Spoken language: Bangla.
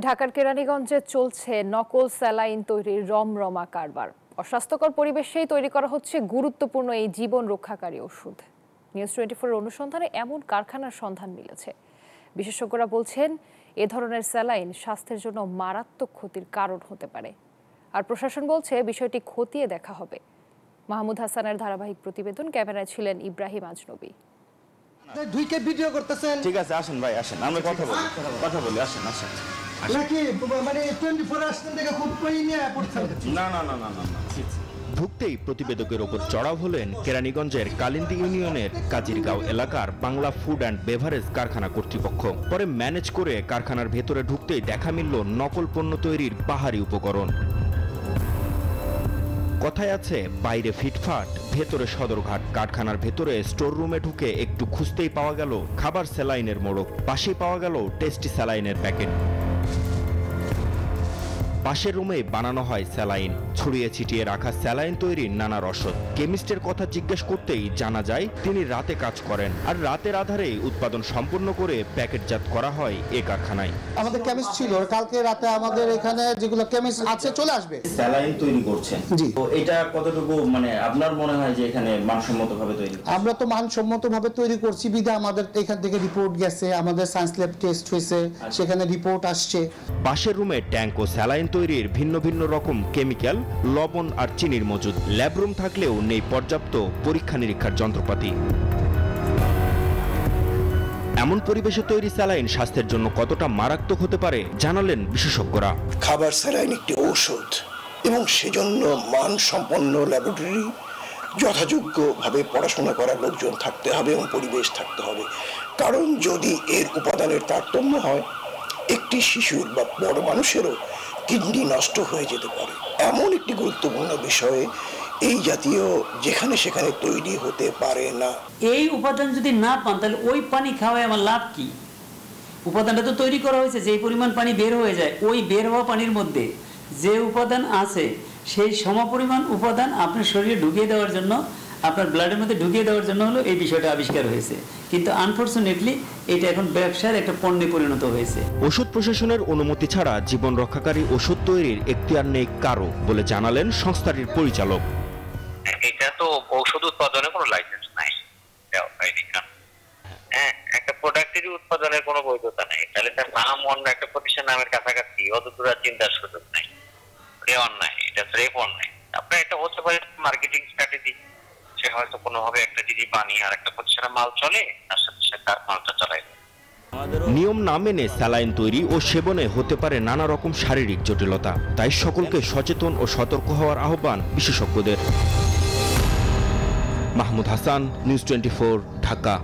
ঢাকার কেরানীগঞ্জে চলছে নকল স্যালাইন তৈরির রমরমা কারবার। অস্বাস্থ্যকর পরিবেশেই তৈরি করা হচ্ছে গুরুত্বপূর্ণ এই জীবন রক্ষাকারী ওষুধ। নিউজ 24 এর অনুসন্ধানে এমন কারখানার সন্ধান মিলেছে। বিশেষজ্ঞরা বলছেন এ ধরনের স্যালাইন স্বাস্থ্যের জন্য মারাত্মক ক্ষতির কারণ হতে পারে। আর প্রশাসন বলছে বিষয়টি খতিয়ে দেখা হবে। মাহমুদ হাসানের ধারাবাহিক প্রতিবেদন, ক্যামেরায় ছিলেন ইব্রাহিম আজনবী। ভিডিও করতেছেন? ঠিক আছে, আসেন ভাই, আসেন, আমরা কথা বলি, আসেন। নাকি মানে 24 আসছেন দেখে খুব কই নিয়ে পড়ছেন? না। ঢুকতেই প্রতিবেদকের ওপর চড়াও হলেন কেরানীগঞ্জের কালিন্দী ইউনিয়নের কাজিরগাঁও এলাকার বাংলা ফুড অ্যান্ড বেভারেজ কারখানা কর্তৃপক্ষ। পরে ম্যানেজ করে কারখানার ভেতরে ঢুকতেই দেখা মিলল নকল পণ্য তৈরির বাহারি উপকরণ। কথায় আছে, বাইরে ফিটফাট, ভেতরে সদরঘাট। কারখানার ভেতরে স্টোর রুমে ঢুকে একটু খুঁজতেই পাওয়া গেল খাবার স্যালাইনের মোড়ক। পাশেই পাওয়া গেল টেস্টি স্যালাইনের প্যাকেট। পাশের রুমে বানানো হয় স্যালাইন। ছড়িয়ে ছিটিয়ে রাখা স্যালাইন তৈরির নানা রসদ। কেমিস্টের কথা জিজ্ঞেস করতেই জানা যায় তিনি রাতে কাজ করেন, আর রাতের আধারে উৎপাদন সম্পূর্ণ করে প্যাকেটজাত করা হয় এ কারখানায়। আমাদের কেমিস্ট ছিল, কালকে রাতে আমাদের এখানে যেগুলো কেমিস্ট আছে চলে আসবে। স্যালাইন তৈরি করছেন, জি। তো এটা কতটুকু মানে আপনার মনে হয় যে এখানে মানসম্মতভাবে তৈরি? আমরা তো মানসম্মতভাবে তৈরি করছি বিধা আমাদের এখান থেকে রিপোর্ট গেছে, আমাদের সায়েন্স ল্যাব টেস্ট হয়েছে, সেখানে রিপোর্ট আসছে। পাশের রুমে ট্যাঙ্ক ও স্যালাইন তৈরির ভিন্ন ভিন্ন রকম কেমিক্যাল, লবণ আর চিনির মজুদ। ল্যাবরুম থাকলেও নেই পর্যাপ্ত পরীক্ষা নিরীক্ষার যন্ত্রপাতি। এমন পরিবেশে তৈরি স্যালাইন স্বাস্থ্যের জন্য কতটা মারাত্মক হতে পারে জানালেন বিশেষজ্ঞরা। খাবার স্যালাইন একটি ঔষধ এবং সেজন্য মানসম্পন্ন ল্যাবরেটরি, যথাযোগ্যভাবে পড়াশোনা করা লোকজন থাকতে হবে এবং পরিবেশ থাকতে হবে। কারণ যদি এর উপাদানের তারতম্য হয়, একটি শিশুর বা বড় মানুষেরও কিডনি নষ্ট হয়ে যেতে পারে। এমন একটি গুরুত্বপূর্ণ বিষয়ে এই জাতীয় যেখানে সেখানে তৈরি হতে পারে না। এই উপাদান যদি না পান তাহলে ওই পানি খাওয়ায় আমার লাভ কি? উপাদানটা তো তৈরি করা হয়েছে, যেই পরিমাণ পানি বের হয়ে যায়, ওই বের হওয়া পানির মধ্যে যে উপাদান আছে সেই সমপরিমাণ উপাদান আপনার শরীরে ঢুকিয়ে দেওয়ার জন্য, আপনার ব্লাডের মধ্যে ঢুকিয়ে দেওয়ার জন্য হলো এই বিষয়টা আবিষ্কার হয়েছে। কিন্তু আনফরচুনেটলি এটা এখন ব্যবসার একটা পণ্যে পরিণত হয়েছে। ওষুধ প্রশাসনের অনুমতি ছাড়া জীবন রক্ষাকারী ওষুধ তৈরির এখতিয়ার নেই কারো বলে জানালেন সংস্থাটির পরিচালক। এটা তো ঔষধ উৎপাদনের কোনো লাইসেন্স নাই, একটা প্রোডাক্টেরই উৎপাদনের কোনো বৈধতা নেই। তাহলে তার নাম অন্য একটা প্রতিষ্ঠান নামের কাছাকাছি, অতদূর চিন্তার সুযোগ নাই। এটা অন্যায়, এটা স্রেফ অন্যায়। আপনার এটা হতে পারে মার্কেটিং স্ট্র্যাটেজি, সে হয়তো কোনোভাবে একটা জিনিস বানিয়ে আর একটা প্রতিষ্ঠানের মাল চলে, তার সাথে সে তার মালটা চালায়। নিয়ম না মেনে স্যালাইন তৈরি ও সেবনে হতে পারে নানা রকম শারীরিক জটিলতা। তাই সকলকে সচেতন ও সতর্ক হওয়ার আহ্বান বিশেষজ্ঞদের। মাহমুদ হাসান, নিউজ 24, ঢাকা।